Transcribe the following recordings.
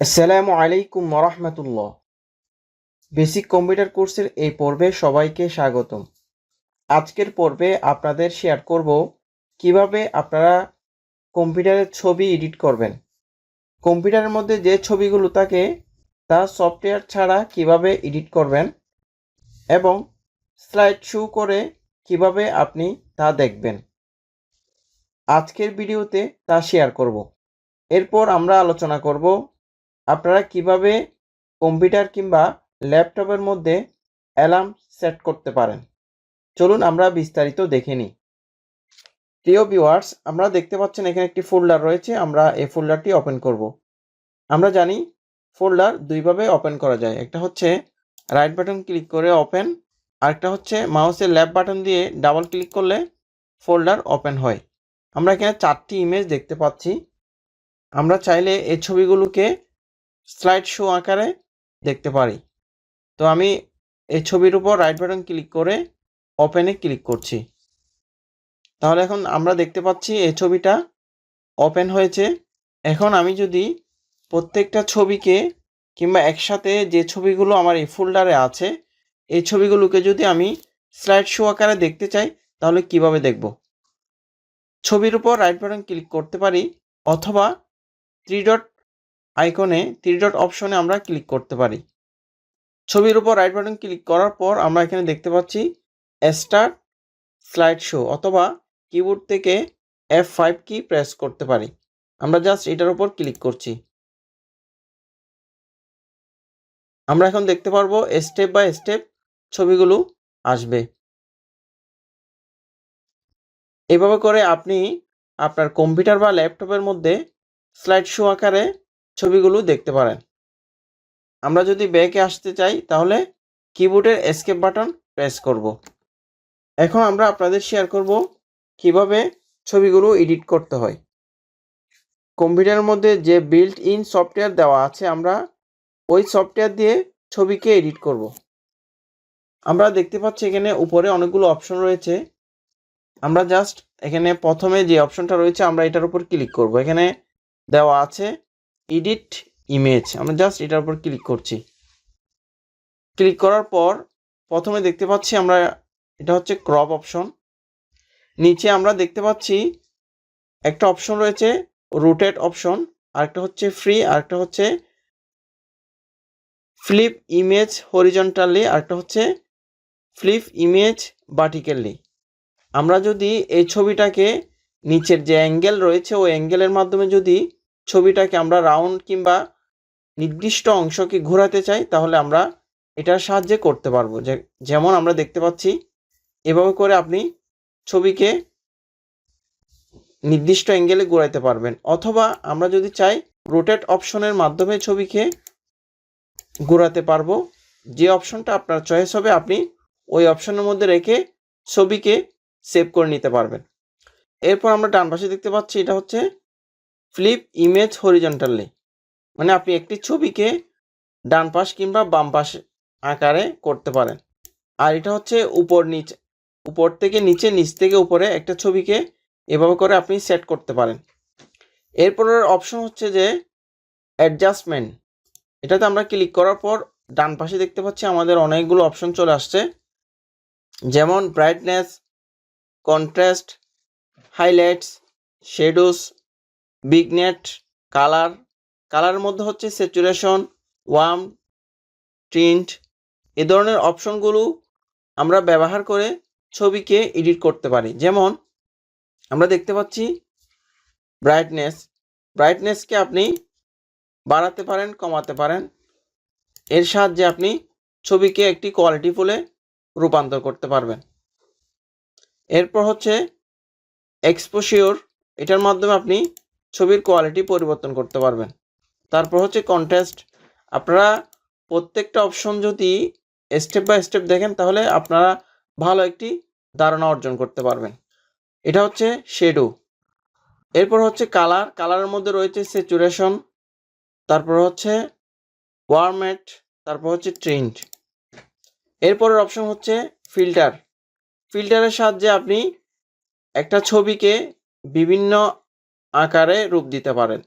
আসসালামু আলাইকুম ওরহমতুল্লাহ। বেসিক কম্পিউটার কোর্সের এই পর্বে সবাইকে স্বাগতম। আজকের পর্বে আপনাদের শেয়ার করব কিভাবে আপনারা কম্পিউটারের ছবি এডিট করবেন। কম্পিউটারের মধ্যে যে ছবিগুলো থাকে তা সফটওয়্যার ছাড়া কিভাবে এডিট করবেন এবং স্লাইড শো করে কিভাবে আপনি তা দেখবেন। আজকের ভিডিওতে তা শেয়ার করব। এরপর আমরা আলোচনা করব আপনারা কিভাবে কম্পিউটার কিংবা ল্যাপটপের মধ্যে অ্যালার্ম সেট করতে পারেন। চলুন আমরা বিস্তারিত দেখে নিই। প্রিয় ভিউয়ার্স, আমরা দেখতে পাচ্ছেন এখানে একটি ফোল্ডার রয়েছে। আমরা এই ফোল্ডারটি ওপেন করব। আমরা জানি ফোল্ডার দুইভাবে ওপেন করা যায়। একটা হচ্ছে রাইট বাটন ক্লিক করে ওপেন, আরেকটা হচ্ছে মাউসের লেফট বাটন দিয়ে ডাবল ক্লিক করলে ফোল্ডার ওপেন হয়। আমরা এখানে 4টি ইমেজ দেখতে পাচ্ছি। আমরা চাইলে এই ছবিগুলোকে স্লাইড শো আকারে দেখতে পারি। তো আমি এই ছবির উপর রাইট বাটন ক্লিক করে ওপেনে ক্লিক করছি। তাহলে এখন আমরা দেখতে পাচ্ছি এই ছবিটা ওপেন হয়েছে। এখন আমি যদি প্রত্যেকটা ছবিকে কিংবা একসাথে যে ছবিগুলো আমার এই ফোল্ডারে আছে এই ছবিগুলোকে যদি আমি স্লাইড শো আকারে দেখতে চাই তাহলে কিভাবে দেখব? ছবির উপর রাইট বাটন ক্লিক করতে পারি অথবা থ্রি ডট অপশনে আমরা ক্লিক করতে পারি। ছবির উপর রাইট বাটন ক্লিক করার পর আমরা এখানে দেখতে পাচ্ছি স্টার্ট স্লাইড শো, অথবা কিবোর্ড থেকে F5 কি প্রেস করতে পারি। আমরা জাস্ট এটার উপর ক্লিক করছি। আমরা এখন দেখতে পারবো স্টেপ বাই স্টেপ ছবিগুলো আসবে। এভাবে করে আপনি আপনার কম্পিউটার বা ল্যাপটপের মধ্যে স্লাইড শো আকারে ছবিগুলো দেখতে পারেন। আমরা যদি ব্যাকে আসতে চাই তাহলে কিবোর্ডের এস্কেপ বাটন প্রেস করব। এখন আমরা আপনাদের শেয়ার করব কিভাবে ছবিগুলো এডিট করতে হয়। কম্পিউটারের মধ্যে যে বিল্ট ইন সফটওয়্যার দেওয়া আছে আমরা ওই সফটওয়্যার দিয়ে ছবিকে এডিট করব। আমরা দেখতে পাচ্ছি এখানে উপরে অনেকগুলো অপশন রয়েছে। আমরা জাস্ট এখানে প্রথমে যে অপশনটা রয়েছে আমরা এটার উপর ক্লিক করব। এখানে দেওয়া আছে এডিট ইমেজ, আমরা জাস্ট এটার উপর ক্লিক করছি। ক্লিক করার পর প্রথমে দেখতে পাচ্ছি আমরা এটা হচ্ছে ক্রপ অপশন। নিচে আমরা দেখতে পাচ্ছি একটা অপশন রয়েছে রোটেট অপশন, আরেকটা হচ্ছে ফ্রি, আরেকটা হচ্ছে ফ্লিপ ইমেজ হরিজন্টালি, আরেকটা হচ্ছে ফ্লিপ ইমেজ ভার্টিক্যালি। আমরা যদি এই ছবিটাকে নিচের যে অ্যাঙ্গেল রয়েছে ওই অ্যাঙ্গেলের মাধ্যমে যদি ছবিটাকে আমরা রাউন্ড কিংবা নির্দিষ্ট অংশকে ঘোরাতে চাই তাহলে আমরা এটার সাহায্যে করতে পারবো। যেমন আমরা দেখতে পাচ্ছি এভাবে করে আপনি ছবিকে নির্দিষ্ট অ্যাঙ্গেলে ঘোরাতে পারবেন, অথবা আমরা যদি চাই রোটেট অপশনের মাধ্যমে ছবিকে ঘোরাতে পারবো। যে অপশনটা আপনার চয়েস হবে আপনি ওই অপশনের মধ্যে রেখে ছবিকে সেভ করে নিতে পারবেন। এরপর আমরা ডান পাশে দেখতে পাচ্ছি এটা হচ্ছে ফ্লিপ ইমেজ হরিজন্টালি, মানে আপনি একটি ছবিকে ডান পাশ কিংবা বাম পাশ আকারে করতে পারেন। আর এটা হচ্ছে উপর থেকে নিচে, নিচ থেকে উপরে একটা ছবিকে এভাবে করে আপনি সেট করতে পারেন। এরপরের অপশন হচ্ছে যে অ্যাডজাস্টমেন্ট। এটাতে আমরা ক্লিক করার পর ডান পাশে দেখতে পাচ্ছি আমাদের অনেকগুলো অপশন চলে আসছে, যেমন ব্রাইটনেস, কন্ট্রাস্ট, হাইলাইটস, শেডোস, বিগনেট, কালারের মধ্যে হচ্ছে স্যাচুরেশন, ওয়ার্ম, টিন্ট। এ ধরনের অপশনগুলো আমরা ব্যবহার করে ছবিকে এডিট করতে পারি। যেমন আমরা দেখতে পাচ্ছি ব্রাইটনেসকে আপনি বাড়াতে পারেন, কমাতে পারেন। এর সাহায্যে আপনি ছবিকে একটি কোয়ালিটিফুলে রূপান্তর করতে পারবেন। এরপর হচ্ছে এক্সপোজিওর, এটার মাধ্যমে আপনি ছবির কোয়ালিটি পরিবর্তন করতে পারবেন। তারপর হচ্ছে কন্ট্রাস্ট। আপনারা প্রত্যেকটা অপশন যদি স্টেপ বাই স্টেপ দেখেন তাহলে আপনারা ভালো একটি ধারণা অর্জন করতে পারবেন। এটা হচ্ছে শেডো। এরপর হচ্ছে কালারের মধ্যে রয়েছে স্যাচুরেশন, তারপর হচ্ছে ওয়ার্মেট, তারপর হচ্ছে ট্রিন্ট। এরপরের অপশন হচ্ছে ফিল্টারের সাহায্যে আপনি একটা ছবিকে বিভিন্ন আকারে রূপ দিতে পারেন।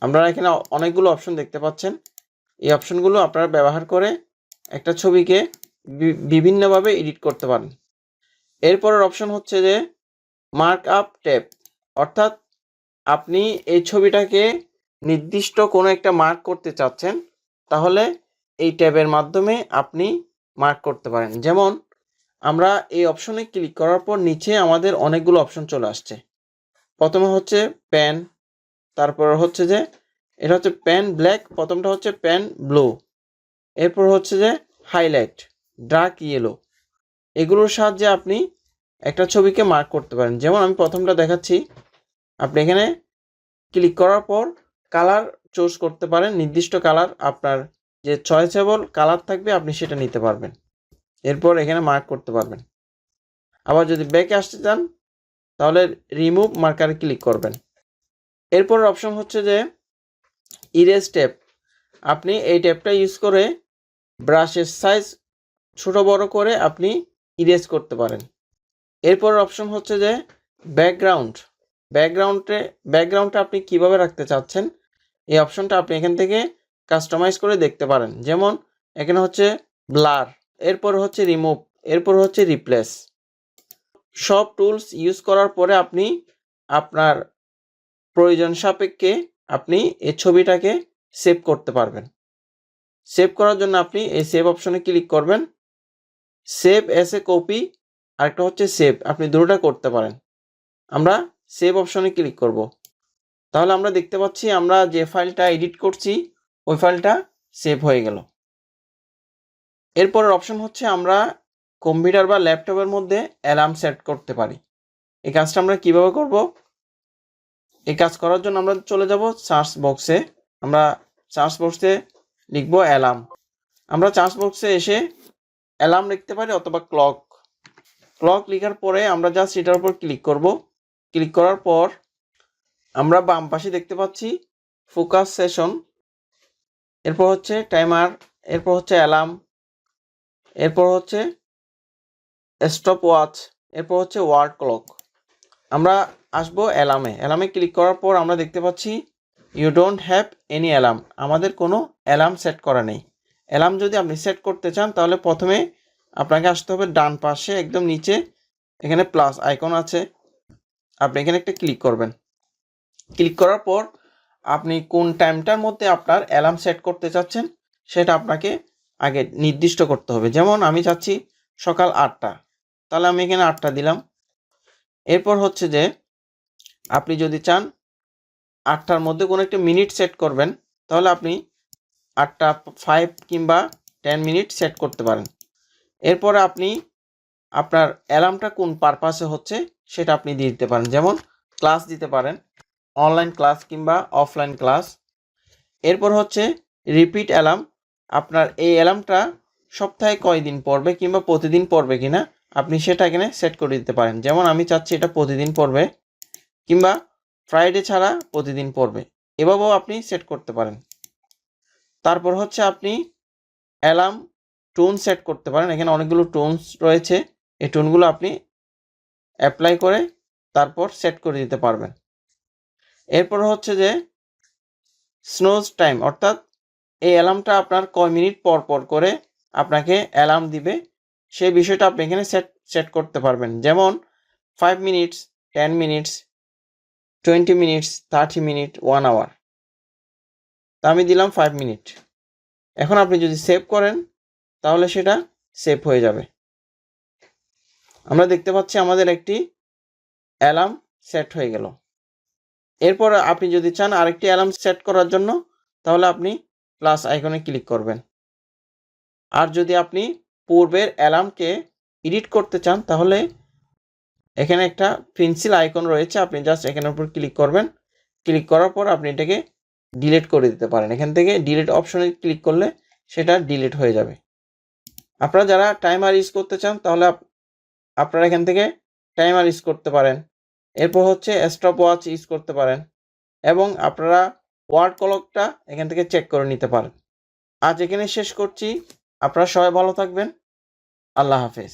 আপনারা এখানে অনেকগুলো অপশন দেখতে পাচ্ছেন। এই অপশনগুলো আপনারা ব্যবহার করে একটা ছবিকে বিভিন্নভাবে এডিট করতে পারেন। এরপরের অপশন হচ্ছে যে মার্ক আপ ট্যাব, অর্থাৎ আপনি এই ছবিটাকে নির্দিষ্ট কোনো একটা মার্ক করতে চাচ্ছেন, তাহলে এই ট্যাবের মাধ্যমে আপনি মার্ক করতে পারেন। যেমন আমরা এই অপশনে ক্লিক করার পর নিচে আমাদের অনেকগুলো অপশন চলে আসছে। প্রথমে হচ্ছে পেন, তারপর হচ্ছে যে এটা হচ্ছে পেন ব্ল্যাক, প্রথমটা হচ্ছে পেন ব্লু, এরপর হচ্ছে যে হাইলাইট, ডার্ক ইয়েলো। এগুলোর সাহায্যে আপনি একটা ছবিকে মার্ক করতে পারেন। যেমন আমি প্রথমটা দেখাচ্ছি, আপনি এখানে ক্লিক করার পর কালার চুজ করতে পারেন, নির্দিষ্ট কালার আপনার যে চয়েসেবল কালার থাকবে আপনি সেটা নিতে পারবেন, এরপর এখানে মার্ক করতে পারবেন। আবার যদি ব্যাকে আসতে চান তাহলে রিমুভ মার্কারে ক্লিক করবেন। এরপর অপশন হচ্ছে যে ইরেজ ট্যাব, আপনি এই ট্যাবটা ইউজ করে ব্রাশের সাইজ ছোট বড় করে আপনি ইরেজ করতে পারেন। এরপর অপশন হচ্ছে যে ব্যাকগ্রাউন্ডটা আপনি কিভাবে রাখতে চাচ্ছেন এই অপশনটা আপনি এখান থেকে কাস্টমাইজ করে দেখতে পারেন। যেমন এখানে হচ্ছে ব্লার, এরপর হচ্ছে রিমুভ, এরপর হচ্ছে রিপ্লেস। সব টুলস ইউজ করার পরে আপনি আপনার প্রয়োজন সাপেক্ষে আপনি এই ছবিটাকে সেভ করতে পারবেন। সেভ করার জন্য আপনি এই সেভ অপশনে ক্লিক করবেন। সেভ এস এ কপি, আরেকটা হচ্ছে সেভ, আপনি দুটোটা করতে পারেন। আমরা সেভ অপশনে ক্লিক করব। তাহলে আমরা দেখতে পাচ্ছি আমরা যে ফাইলটা এডিট করছি ওই ফাইলটা সেভ হয়ে গেল। এরপরের অপশন হচ্ছে আমরা কম্পিউটার বা ল্যাপটপের মধ্যে অ্যালার্ম সেট করতে পারি। এই কাজটা আমরা কিভাবে করব? এই কাজ করার জন্য আমরা চলে যাব সার্চ বক্সে। আমরা সার্চ বক্সে লিখব অ্যালার্ম। আমরা সার্চ বক্সে এসে অ্যালার্ম লিখতে পারি অথবা ক্লক লেখার পরে আমরা জাস্ট এটার উপর ক্লিক করব। ক্লিক করার পর আমরা বাম পাশে দেখতে পাচ্ছি ফোকাস সেশন, এরপর হচ্ছে টাইমার, এরপর হচ্ছে অ্যালার্ম, এরপর হচ্ছে স্টপ ওয়াচ, এরপর হচ্ছে ওয়ার্ড ক্লক। আমরা আসবো অ্যালার্মে ক্লিক করার পর আমরা দেখতে পাচ্ছি you don't have any alarm, আমাদের কোনো অ্যালার্ম সেট করা নেই। অ্যালার্ম যদি আপনি সেট করতে চান তাহলে প্রথমে আপনাকে আসতে হবে ডান পাশে একদম নিচে, এখানে প্লাস আইকন আছে, আপনি এখানে একটা ক্লিক করবেন। ক্লিক করার পর আপনি কোন টাইমটার মধ্যে আপনার অ্যালার্ম সেট করতে চাচ্ছেন সেটা আপনাকে আগে নির্দিষ্ট করতে হবে। যেমন আমি চাচ্ছি সকাল 8টা, তাহলে আমি এখানে 8টা দিলাম। এরপর হচ্ছে যে আপনি যদি চান 8টার মধ্যে কোনো একটা মিনিট সেট করবেন তাহলে আপনি 8টা 5 কিংবা 10 মিনিট সেট করতে পারেন। এরপরে আপনি আপনার অ্যালার্মটা কোন পারপাসে হচ্ছে সেটা আপনি দিয়ে দিতে পারেন। যেমন ক্লাস দিতে পারেন, অনলাইন ক্লাস কিংবা অফলাইন ক্লাস। এরপর হচ্ছে রিপিট অ্যালার্ম, আপনার এই অ্যালার্মটা সপ্তাহে কয়দিন পড়বে কিংবা প্রতিদিন পড়বে কিনা আপনি সেটা এখানে সেট করে দিতে পারেন। যেমন আমি চাচ্ছি এটা প্রতিদিন পড়বে কিংবা ফ্রাইডে ছাড়া প্রতিদিন পড়বে, এভাবেও আপনি সেট করতে পারেন। তারপর হচ্ছে আপনি অ্যালার্ম টোন সেট করতে পারেন, এখানে অনেকগুলো টোনস রয়েছে, এই টোনগুলো আপনি অ্যাপ্লাই করে তারপর সেট করে দিতে পারবেন। এরপর হচ্ছে যে স্নোজ টাইম, অর্থাৎ এই অ্যালার্মটা আপনার কয় মিনিট পর পর করে আপনাকে অ্যালার্ম দিবে সেই বিষয়টা আপনি এখানে সেট করতে পারবেন। যেমন 5 minutes, 10 minutes, 20 minutes, 30 minute, 1 hour. তা আমি দিলাম 5 মিনিট। এখন আপনি যদি সেভ করেন তাহলে সেটা সেভ হয়ে যাবে। আমরা দেখতে পাচ্ছি আমাদের একটি অ্যালার্ম সেট হয়ে গেল। এরপর আপনি যদি চান আরেকটি অ্যালার্ম সেট করার জন্য তাহলে আপনি প্লাস আইকনে ক্লিক করবেন। আর যদি আপনি পূর্বের অ্যালার্মকে এডিট করতে চান তাহলে এখানে একটা পেন্সিল আইকন রয়েছে, আপনি জাস্ট এখানের উপর ক্লিক করবেন। ক্লিক করার পর আপনি এটাকে ডিলিট করে দিতে পারেন। এখান থেকে ডিলিট অপশনে ক্লিক করলে সেটা ডিলিট হয়ে যাবে। আপনারা যারা টাইমার ইউজ করতে চান তাহলে আপনারা এখান থেকে টাইমার ইউজ করতে পারেন। এরপর হচ্ছে স্টপ ওয়াচ ইউজ করতে পারেন এবং আপনারা ওয়ার্ড ক্লকটা এখান থেকে চেক করে নিতে পারেন। আজ এখানে শেষ করছি। আপনারা সবাই ভালো থাকবেন। আল্লাহ হাফেজ।